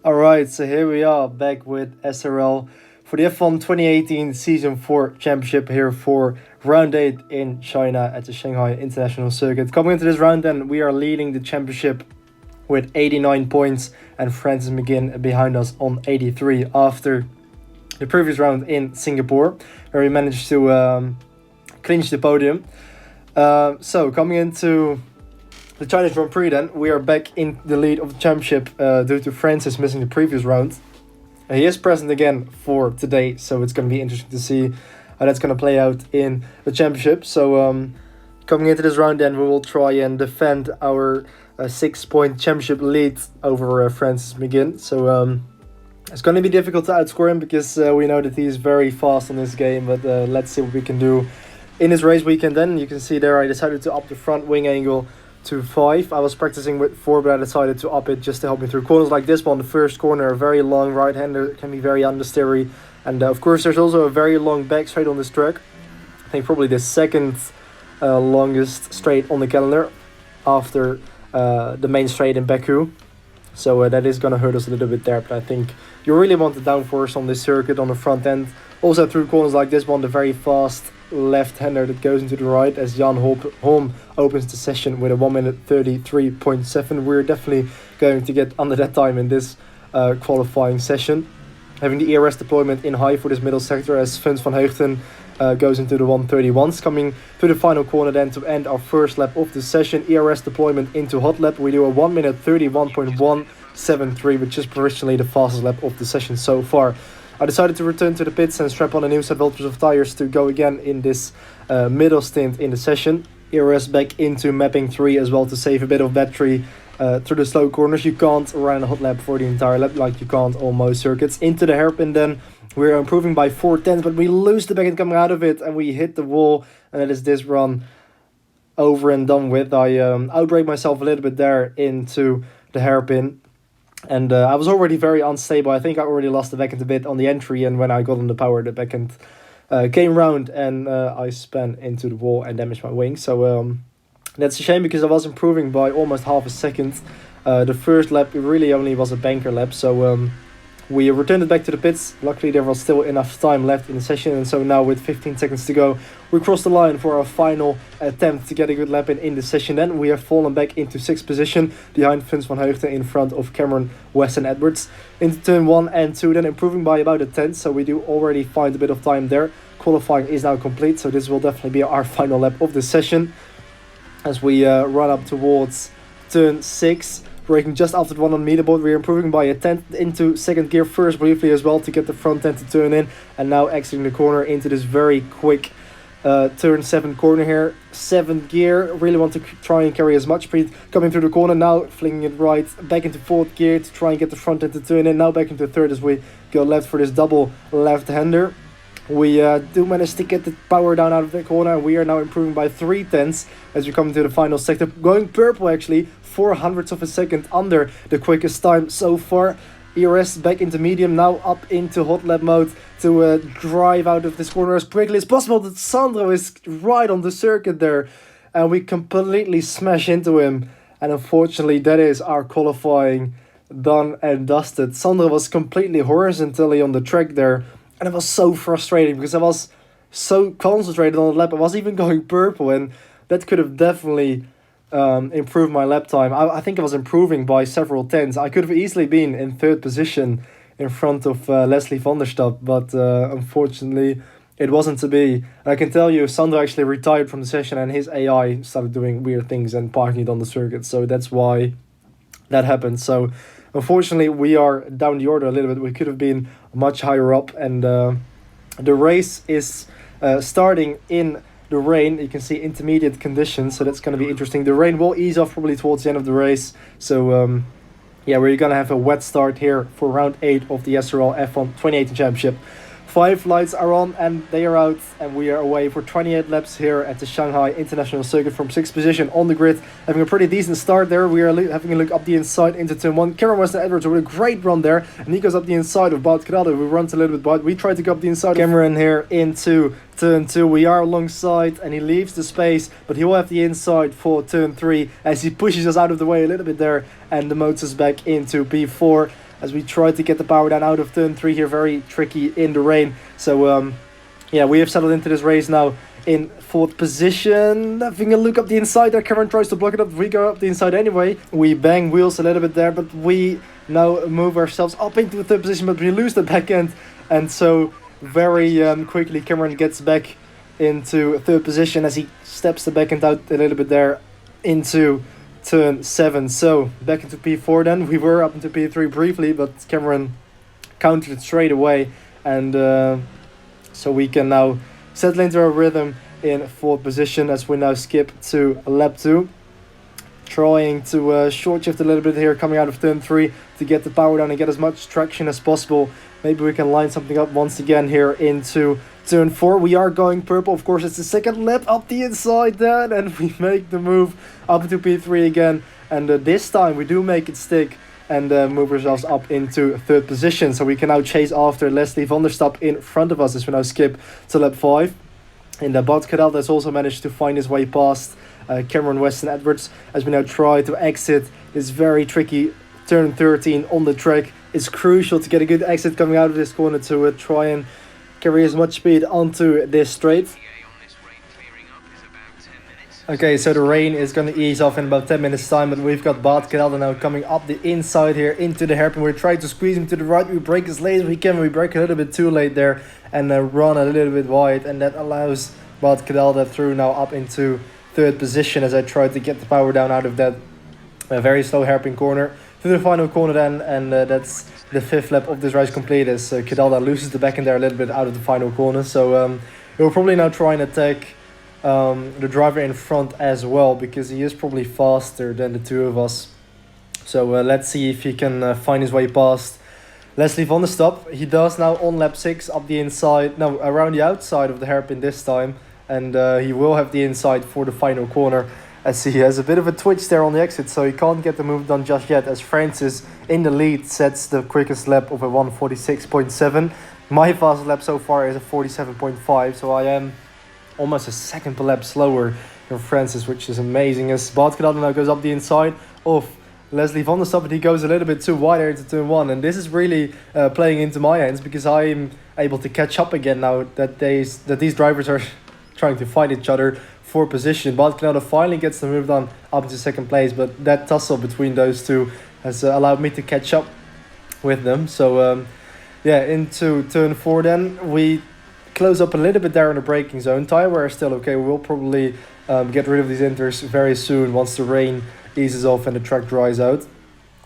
Alright, so here we are back with SRL for the F1 2018 Season 4 Championship here for round 8 in China at the Shanghai International Circuit. Coming into this round then, we are leading the championship with 89 points and Francis McGinn behind us on 83 after the previous round in Singapore, where we managed to clinch the podium. So coming into the Chinese Grand Prix then, we are back in the lead of the championship due to Francis missing the previous round. He is present again for today, so it's going to be interesting to see how that's going to play out in the championship. So coming into this round then, we will try and defend our 6-point championship lead over Francis McGinn. So it's going to be difficult to outscore him because we know that he's very fast on this game, but let's see what we can do in this race weekend then. You can see there I decided to up the front wing angle to 5. I was practicing with 4, but I decided to up it just to help me through corners like this one. The first corner, a very long right-hander, can be very understeery. And of course there's also a very long back straight on this track. I think probably the second longest straight on the calendar after the main straight in Baku. So that is going to hurt us a little bit there, but I think you really want the downforce on this circuit on the front end. Also through corners like this one, the very fast left-hander that goes into the right as Jan Holm opens the session with a 1 minute 33.7. We're definitely going to get under that time in this qualifying session. Having the ERS deployment in high for this middle sector as Fons van Heugden goes into the 131s. Coming to the final corner then to end our first lap of the session. ERS deployment into hot lap. We do a 1 minute 31.173, which is provisionally the fastest lap of the session so far. I decided to return to the pits and strap on a new set voltage of tires to go again in this middle stint in the session. ERS back into mapping 3 as well to save a bit of battery through the slow corners. You can't run a hot lap for the entire lap like you can't on most circuits. Into the hairpin then, we're improving by 4/10, but we lose the back end coming out of it and we hit the wall, and that is this run over and done with. I outbrake myself a little bit there into the hairpin. And I was already very unstable. I think I already lost the backend a bit on the entry, and when I got on the power, the backend came round and I spun into the wall and damaged my wing. So that's a shame because I was improving by almost half a second. The first lap it really only was a banker lap, so we returned it back to the pits. Luckily there was still enough time left in the session, and so now with 15 seconds to go, we crossed the line for our final attempt to get a good lap in the session. Then we have fallen back into 6th position behind Fons van Heugden in front of Cameron, West and Edwards. Into turn 1 and 2 then improving by about a 10th, so we do already find a bit of time there. Qualifying is now complete, so this will definitely be our final lap of the session as we run up towards turn 6. Braking just after the 1 on leaderboard, we're improving by a 10th into 2nd gear first briefly as well to get the front end to turn in, and now exiting the corner into this very quick turn 7 corner here. 7th gear, really want to try and carry as much speed coming through the corner, now flinging it right back into 4th gear to try and get the front end to turn in, now back into 3rd as we go left for this double left-hander. We do manage to get the power down out of the corner, and we are now improving by 3/10 as we come into the final sector. Going purple actually, 0.04 of a second under the quickest time so far. ERS back into medium, now up into hot lap mode to drive out of this corner as quickly as possible. But Sandro is right on the circuit there, and we completely smash into him. And unfortunately, that is our qualifying done and dusted. Sandro was completely horizontally on the track there, and it was so frustrating because I was so concentrated on the lap. I was even going purple, and that could have definitely improved my lap time. I think I was improving by several tenths. I could have easily been in 3rd position in front of Leslie van der Stapp, but unfortunately it wasn't to be. And I can tell you, Sandro actually retired from the session and his AI started doing weird things and parking it on the circuit, so that's why that happened. So unfortunately we are down the order a little bit. We could have been much higher up, and the race is starting in the rain. You can see intermediate conditions, so that's going to be interesting. The rain will ease off probably towards the end of the race, so yeah, we're going to have a wet start here for round 8 of the SRL F1 2018 Championship. 5 lights are on and they are out, and we are away for 28 laps here at the Shanghai International Circuit from 6th position on the grid. Having a pretty decent start there. We are having a look up the inside into turn 1. Cameron West and Edwards with a great run there, and he goes up the inside of Bout Corrado, who runs a little bit wide. We try to go up the inside of Cameron here into turn 2. We are alongside and he leaves the space, but he will have the inside for turn 3 as he pushes us out of the way a little bit there, and the motor's back into P4. as we try to get the power down out of turn 3 here. Very tricky in the rain. So yeah, we have settled into this race now in 4th position. Having a look up the inside there. Cameron tries to block it up. We go up the inside anyway. We bang wheels a little bit there, but we now move ourselves up into 3rd position, but we lose the back end. And so very quickly Cameron gets back into 3rd position as he steps the back end out a little bit there into turn 7. So back into P4 then. We were up into P3 briefly, but Cameron countered it straight away. And so we can now settle into our rhythm in 4th position as we now skip to lap 2. Trying to short shift a little bit here coming out of turn 3 to get the power down and get as much traction as possible. Maybe we can line something up once again here into turn 4. We are going purple. Of course, it's the 2nd lap up the inside then, and we make the move up to P3 again. And this time we do make it stick and move ourselves up into 3rd position. So we can now chase after Leslie van der Stap in front of us as we now skip to lap 5. And Bart Cadel has also managed to find his way past Cameron Weston Edwards as we now try to exit this very tricky turn 13 on the track. It's crucial to get a good exit coming out of this corner to try and carry as much speed onto this straight. Okay, so the rain is going to ease off in about 10 minutes time, but we've got Bart Cadel now coming up the inside here into the hairpin. We're trying to squeeze him to the right. We break as late as we can. We break a little bit too late there and run a little bit wide, and that allows Bart Cadel through now up into 3rd position as I try to get the power down out of that very slow hairpin corner to the final corner then, and that's the 5th lap of this race complete as Cadel loses the back end there a little bit out of the final corner. So we'll probably now try and attack the driver in front as well, because he is probably faster than the two of us. So let's see if he can find his way past Leslie van der Stap. He does now on lap 6 up the inside, no, around the outside of the hairpin this time, and he will have the inside for the final corner as he has a bit of a twitch there on the exit, so he can't get the move done just yet as Francis in the lead sets the quickest lap of a 1:46.7. My fastest lap so far is a 47.5, so I am almost a second per lap slower than Francis, which is amazing as Bart Cadel now goes up the inside of Leslie van der Stap, but he goes a little bit too wide here into turn 1, and this is really playing into my hands because I'm able to catch up again now that these drivers are trying to fight each other for position. Bart Cadel finally gets the move done up into 2nd place, but that tussle between those two has allowed me to catch up with them. So yeah, into turn 4 then we close up a little bit there in the braking zone. Tire wear is still okay. We'll probably get rid of these inters very soon once the rain eases off and the track dries out.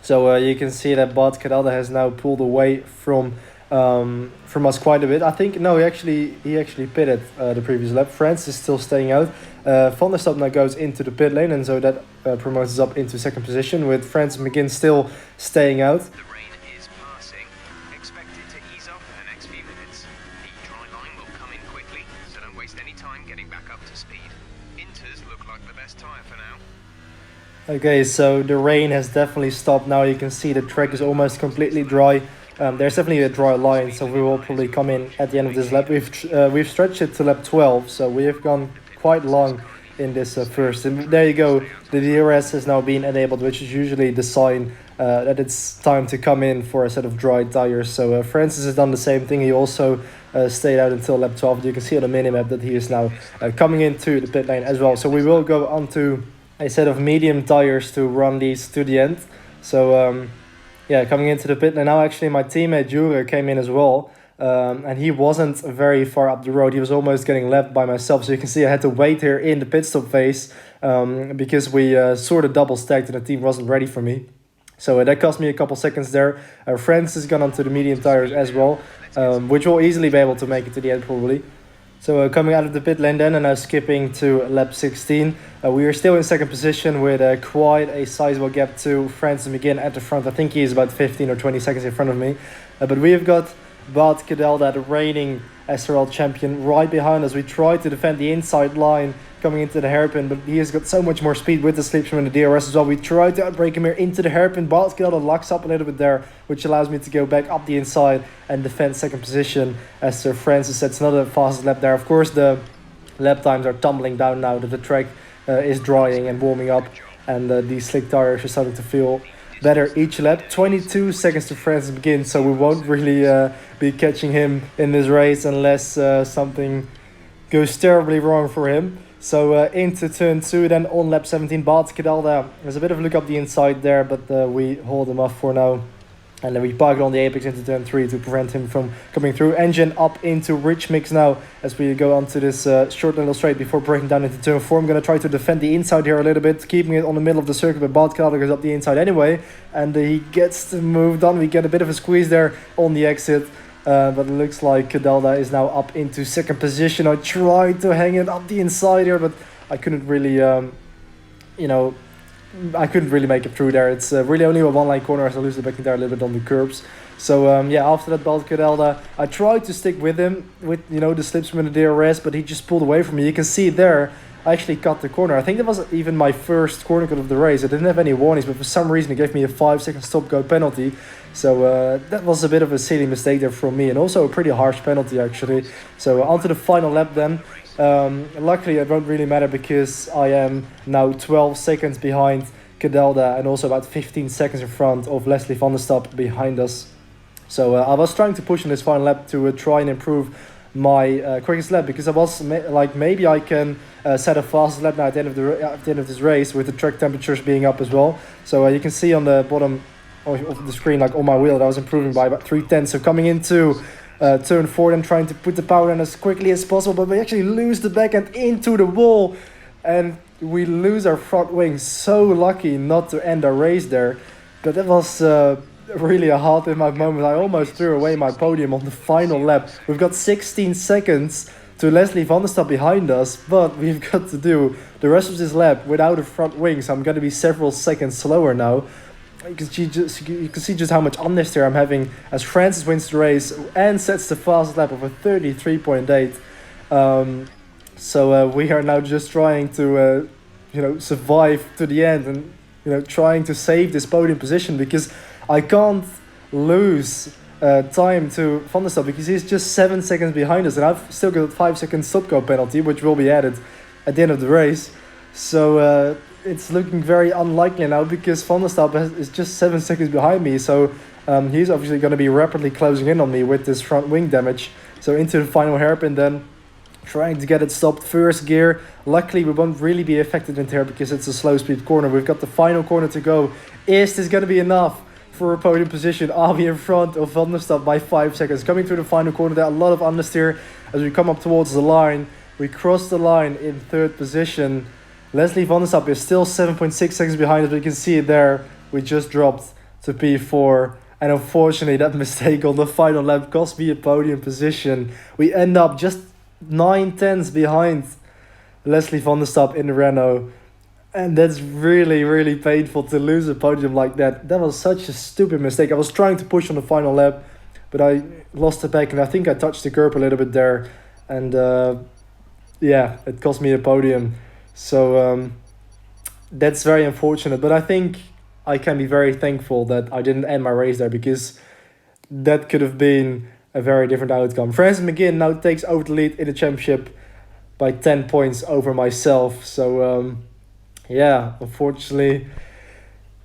So you can see that Bart Cadel has now pulled away from us quite a bit. I think no, he actually pitted the previous lap. Francis is still staying out. Van der Stap now goes into the pit lane, and so that promotes us up into 2nd position with Francis McGinn still staying out. The rain is passing. Expected to ease off in the next few minutes. The dry line will come in quickly, so don't waste any time getting back up to speed. Inters look like the best tyre for now. Okay, so the rain has definitely stopped now. You can see the track is almost completely dry. There's definitely a dry line, so we will probably come in at the end of this lap. We've stretched it to lap 12, so we have gone quite long in this first. And there you go, the DRS has now been enabled, which is usually the sign that it's time to come in for a set of dry tires. So Francis has done the same thing. He also stayed out until lap 12. You can see on the minimap that he is now coming into the pit lane as well. So we will go onto a set of medium tires to run these to the end. So yeah, coming into the pit lane now, actually my teammate Jure came in as well. And he wasn't very far up the road. He was almost getting left by myself. So you can see I had to wait here in the pit stop phase because we sort of double stacked and the team wasn't ready for me. So that cost me a couple seconds there. Francis has gone onto the medium tires as well, which will easily be able to make it to the end probably. So coming out of the pit lane then and now skipping to lap 16. We are still in 2nd position with quite a sizable gap to Francis McGinn at the front. I think he is about 15 or 20 seconds in front of me. But we have got Bart Cadel, the reigning SRL champion, right behind us. We try to defend the inside line coming into the hairpin, but he has got so much more speed with the slipstream and the DRS as well. We try to outbrake him here into the hairpin. Bart Cadel locks up a little bit there, which allows me to go back up the inside and defend 2nd position as Sir Francis sets another fastest lap there. Of course, the lap times are tumbling down now that the track is drying and warming up, and these slick tires are starting to feel better each lap. 22 seconds to Francis McGinn, so we won't really be catching him in this race unless something goes terribly wrong for him. So into turn 2, then on lap 17, Bart Cadalda. There's a bit of a look up the inside there, but we hold him off for now. And then we park it on the apex into turn 3 to prevent him from coming through. Engine up into rich mix now as we go onto this short little straight before breaking down into turn 4. I'm going to try to defend the inside here a little bit, keeping it on the middle of the circuit, but Bart Cadalda goes up the inside anyway. And he gets moved on. We get a bit of a squeeze there on the exit. But it looks like Cadalda is now up into second position. I tried to hang it up the inside here, but I couldn't really, I couldn't really make it through there. It's really only a one-line corner, so I lose the backing there a little bit on the curbs. So after that, Bart Cadalda, I tried to stick with him with the slipstream and the DRS, but he just pulled away from me. You can see there, I actually cut the corner. I think that was even my first corner cut of the race. I didn't have any warnings, but for some reason it gave me a 5-second stop-go penalty. So that was a bit of a silly mistake there from me, and also a pretty harsh penalty actually. So onto the final lap then. Luckily it won't really matter because I am now 12 seconds behind Cadalda and also about 15 seconds in front of Leslie van der Stap behind us. So I was trying to push in this final lap to try and improve my quickest lap, because I was maybe I can set a fastest lap now at the end of this race with the track temperatures being up as well. So you can see on the bottom of the screen, like on my wheel, that I was improving by about 3/10. So coming into turn 4 and trying to put the power in as quickly as possible, but we actually lose the back end into the wall and we lose our front wing. So lucky not to end our race there, but that was really a heart in my moment. I almost threw away my podium on the final lap. We've got 16 seconds to Leslie van der Stap behind us, but we've got to do the rest of this lap without a front wing, so I'm going to be several seconds slower now. You can see just how much understeer I'm having as Francis wins the race and sets the fastest lap of a 33.8. So we are now just trying to survive to the end and trying to save this podium position, because I can't lose time to Van der Stap because he's just 7 seconds behind us, and I've still got a 5-second stop-go penalty, which will be added at the end of the race. So it's looking very unlikely now because Van der Stap is just 7 seconds behind me. So he's obviously going to be rapidly closing in on me with this front wing damage. So into the final hairpin then, trying to get it stopped. First gear. Luckily we won't really be affected in here because it's a slow speed corner. We've got the final corner to go. Is this going to be enough for a podium position? Are we in front of Van der Stap by 5 seconds? Coming through the final corner there, a lot of understeer as we come up towards the line. We cross the line in third position. Leslie van der Stap is still 7.6 seconds behind us, but you can see it there. We just dropped to P4, and unfortunately that mistake on the final lap cost me a podium position. We end up just 9/10 behind Leslie van der Stap in the Renault, and that's really, really painful to lose a podium like that. That was such a stupid mistake. I was trying to push on the final lap, but I lost the back, and I think I touched the curb a little bit there, and it cost me a podium. So that's very unfortunate, but I think I can be very thankful that I didn't end my race there, because that could have been a very different outcome. Francis McGinn now takes over the lead in the championship by 10 points over myself. So unfortunately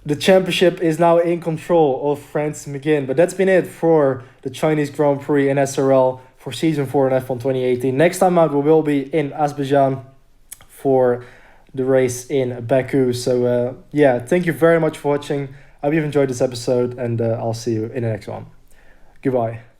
the championship is now in control of Francis McGinn. But that's been it for the Chinese Grand Prix in SRL for Season 4 in F1 2018. Next time out we will be in Azerbaijan for the race in Baku. So thank you very much for watching. I hope you've enjoyed this episode, and I'll see you in the next one. Goodbye.